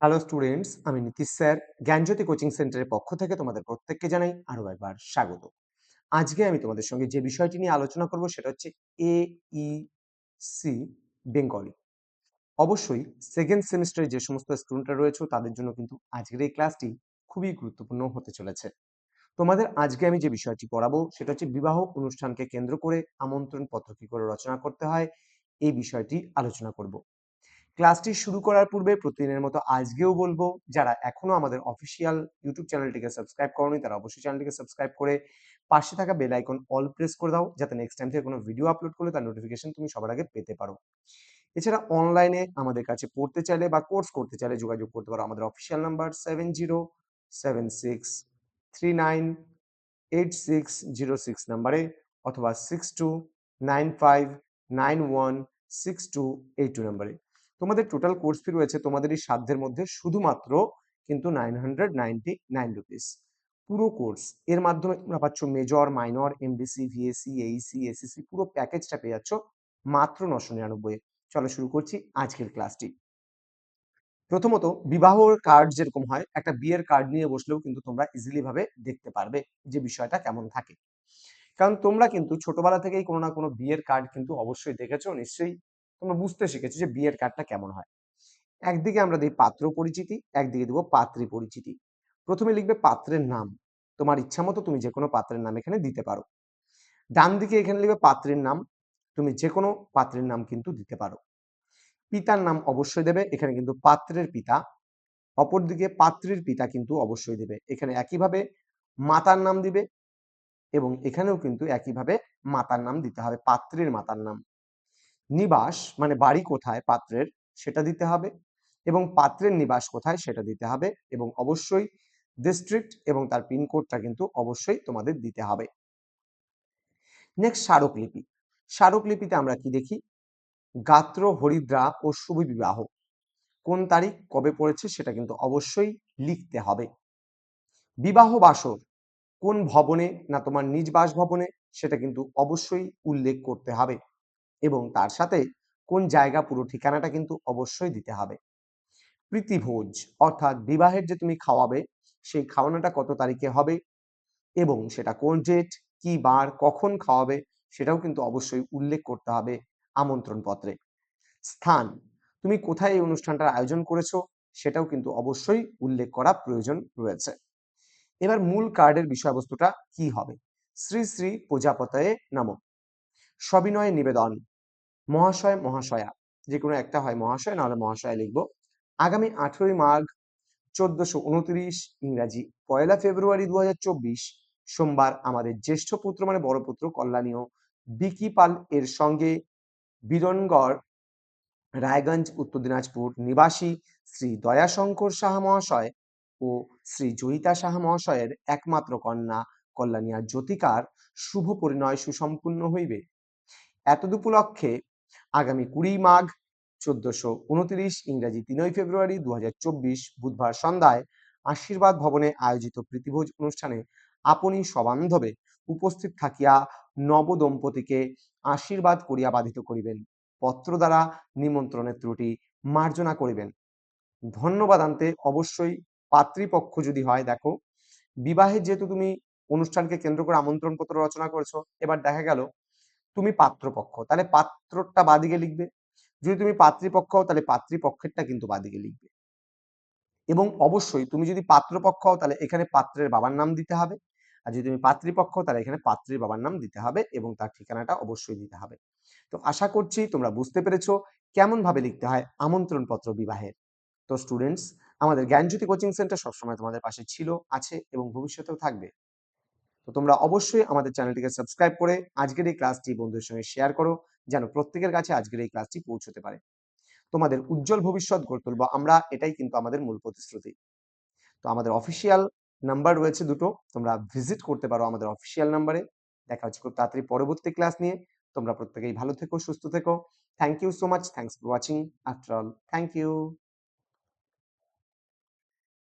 Hello students, আমি Nitish sir জ্ঞানজ্যোতি coaching সেন্টারের পক্ষ থেকে তোমাদের প্রত্যেককে জানাই আরো একবার স্বাগত। আজকে আমি তোমাদের সঙ্গে যে বিষয়টি নিয়ে আলোচনা করব সেটা হচ্ছে AEC বেঙ্গলি। অবশ্যই সেকেন্ড সেমিস্টারে যে সমস্ত স্টুডেন্টরা রয়েছে তাদের জন্য কিন্তু আজকের এই ক্লাসটি খুবই গুরুত্বপূর্ণ হতে চলেছে। তোমাদের আজকে আমি যে বিষয়টি পড়াবো সেটা হচ্ছে বিবাহ অনুষ্ঠানকে কেন্দ্র করে আমন্ত্রণ পত্র কি করে রচনা করতে হয়, এই বিষয়টি আলোচনা করব। ক্লাসটি শুরু করার পূর্বে প্রতিদিনের মতো আজকেও বলবো, যারা এখনো আমাদের অফিসিয়াল ইউটিউব চ্যানেলটিকে সাবস্ক্রাইব করোনি তারা অবশ্যই চ্যানেলটিকে সাবস্ক্রাইব করে পাশে থাকা বেল আইকন অল প্রেস করে দাও, যাতে নেক্সট টাইম থেকে কোনো ভিডিও আপলোড করলে তার নোটিফিকেশন তুমি সবার আগে পেতে পারো। এছাড়া অনলাইনে আমাদের কাছে পড়তে চাইলে বা কোর্স করতে চাইলে যোগাযোগ করতে পারো আমাদের অফিসিয়াল নাম্বার 7076398606 নাম্বারে, অথবা 6295916282 নাম্বারে। তোমাদের টোটাল কোর্স ফি রয়েছে তোমাদের এই সাধ্যের মধ্যে শুধুমাত্র কিন্তু 999 রুপিস। পুরো কোর্স এর মাধ্যমে তোমরা পাচ্ছ major, minor, MDC, VSC, Aisi, SSC পুরো প্যাকেজটা পেয়ে যাচ্ছ মাত্র 999 এ। চলো শুরু করছি আজকের ক্লাসটি। প্রথমত, বিবাহর কার্ড যেরকম হয়, একটা বিয়ের কার্ড নিয়ে বসলেও কিন্তু তোমরা ইজিলি ভাবে দেখতে পারবে যে বিষয়টা কেমন থাকে। কারণ তোমরা কিন্তু ছোটবেলা থেকেই কোনো না কোনো বিয়ের কার্ড কিন্তু অবশ্যই দেখেছো, নিশ্চয়ই তোমরা বুঝতে শিখেছো যে বিয়ের কার্ডটা কেমন হয়। একদিকে আমরা দিই পাত্র পরিচিতি, একদিকে দিব পাত্রী পরিচিতি। প্রথমে লিখবে পাত্রের নাম। তোমার ইচ্ছা মতো তুমি যে কোনো পাত্রের নাম এখানে দিতে পারো। ডান দিকে এখানে লিখবে পাত্রের নাম। তুমি যে কোনো পাত্রের নাম কিন্তু দিতে পারো। পিতার নাম অবশ্যই দেবে, এখানে কিন্তু পাত্রের পিতা। অপরদিকে পাত্রীর পিতা কিন্তু অবশ্যই দেবে। এখানে একইভাবে মাতার নাম দিবে এবং এখানেও কিন্তু একইভাবে মাতার নাম দিতে হবে, পাত্রীর মাতার নাম। নিবাস মানে বাড়ি কোথায় পাত্রের সেটা দিতে হবে, এবং পাত্রের নিবাস কোথায় সেটা দিতে হবে, এবং অবশ্যই ডিস্ট্রিক্ট এবং তার পিনকোডটা কিন্তু অবশ্যই তোমাদের দিতে হবে। নেক্সট স্মারকলিপি। স্মারকলিপিতে আমরা কি দেখি? গাত্র, হরিদ্রা ও শুভ বিবাহ কোন তারিখ কবে পড়েছে সেটা কিন্তু অবশ্যই লিখতে হবে। বিবাহ বাসর কোন ভবনে, না তোমার নিজ বাসভবনে, সেটা কিন্তু অবশ্যই উল্লেখ করতে হবে, এবং তার সাথে কোন জায়গা পুরো ঠিকানাটা কিন্তু অবশ্যই দিতে হবে। প্রীতিভোজ অর্থাৎ বিবাহের যে তুমি খাওয়াবে সেই খাওয়ানোটা কত তারিখে হবে এবং সেটা কোন ডেট, কি বার, কখন খাওয়াবে সেটাও কিন্তু অবশ্যই উল্লেখ করতে হবে আমন্ত্রণ পত্রে। স্থান, তুমি কোথায় এই অনুষ্ঠানটার আয়োজন করেছো সেটাও কিন্তু অবশ্যই উল্লেখ করা প্রয়োজন রয়েছে। এবার মূল কার্ডের বিষয়বস্তুটা কি হবে? শ্রী শ্রী প্রজাপতয়ে নমঃ। সবিনয়ে নিবেদন, মহাশয় মহাশয়া, যে কোনো একটা হয় মহাশয় নাহলে মহাশয়া লিখবো। আগামী 18ই মাঘ 1429 ইংরাজি 1 ফেব্রুয়ারি 2024 সোমবার আমাদের জ্যেষ্ঠ পুত্র মানে বড় পুত্র কল্যাণীয় বিকি পাল এর সঙ্গে বিরনগড়, রায়গঞ্জ, উত্তর দিনাজপুর নিবাসী শ্রী দয়াশঙ্কর সাহা মহাশয় ও শ্রী জয়িতা সাহা মহাশয়ের একমাত্র কন্যা কল্যাণিয়া জ্যোতিকার শুভ পরিণয় সুসম্পূর্ণ হইবে। এতদুপলক্ষে আগামী 20 মাঘ 1429 ইংরাজি 3 ফেব্রুয়ারি 2024 বুধবার সন্ধ্যায় আশীর্বাদ ভবনে আয়োজিত প্রীতিভোজ অনুষ্ঠানে আপনি সবান্ধবে উপস্থিত থাকিয়া নবদম্পতিকে আশীর্বাদ করিয়া বাধিত করিবেন। পত্র দ্বারা নিমন্ত্রণের ত্রুটি মার্জনা করিবেন। ধন্যবাদ আনতে অবশ্যই পাত্রীপক্ষ যদি হয়, দেখো বিবাহে যেহেতু তুমি অনুষ্ঠানকে কেন্দ্র করে আমন্ত্রণ পত্র রচনা করেছো, এবার দেখা গেল তুমি পাত্রপক্ষ, তাহলে পাত্রটা বাদিকে লিখবে। যদি তুমি পাত্রীপক্ষ হও তাহলে পাত্রীপক্ষেরটা কিন্তু বাদিকে লিখবে। এবং অবশ্যই তুমি যদি পাত্রপক্ষ হও তাহলে এখানে পাত্রের বাবার নাম দিতে হবে, আর যদি তুমি পাত্রীপক্ষ হও তাহলে এখানে পাত্রীর বাবার নাম দিতে হবে এবং তার ঠিকানাটা অবশ্যই দিতে হবে। তো আশা করছি তোমরা বুঝতে পেরেছো কেমন ভাবে লিখতে হয় আমন্ত্রণ পত্র বিবাহের। তো স্টুডেন্টস, আমাদের জ্ঞানজ্যোতি কোচিং সেন্টার সবসময় তোমাদের পাশে ছিল, আছে এবং ভবিষ্যতেও থাকবে। তো তোমরা অবশ্যই আমাদের চ্যানেলটিকে সাবস্ক্রাইব করে আজকের এই ক্লাসটি বন্ধুদের সঙ্গে শেয়ার করো, যেন প্রত্যেকের কাছে আজকের এই ক্লাসটি পৌঁছতে পারে। তোমাদের উজ্জ্বল ভবিষ্যৎ গড়ে তুলবো আমরা, এটাই কিন্তু আমাদের মূল প্রতিশ্রুতি। তো আমাদের অফিসিয়াল নাম্বার রয়েছে দুটো, তোমরা ভিজিট করতে পারো আমাদের অফিসিয়াল নাম্বারে। দেখা হচ্ছে খুব তাড়াতাড়ি পরবর্তী ক্লাস নিয়ে। তোমরা প্রত্যেকেই ভালো থেকো, সুস্থ থেকো। Thank you so much, thanks for watching. After all, thank you.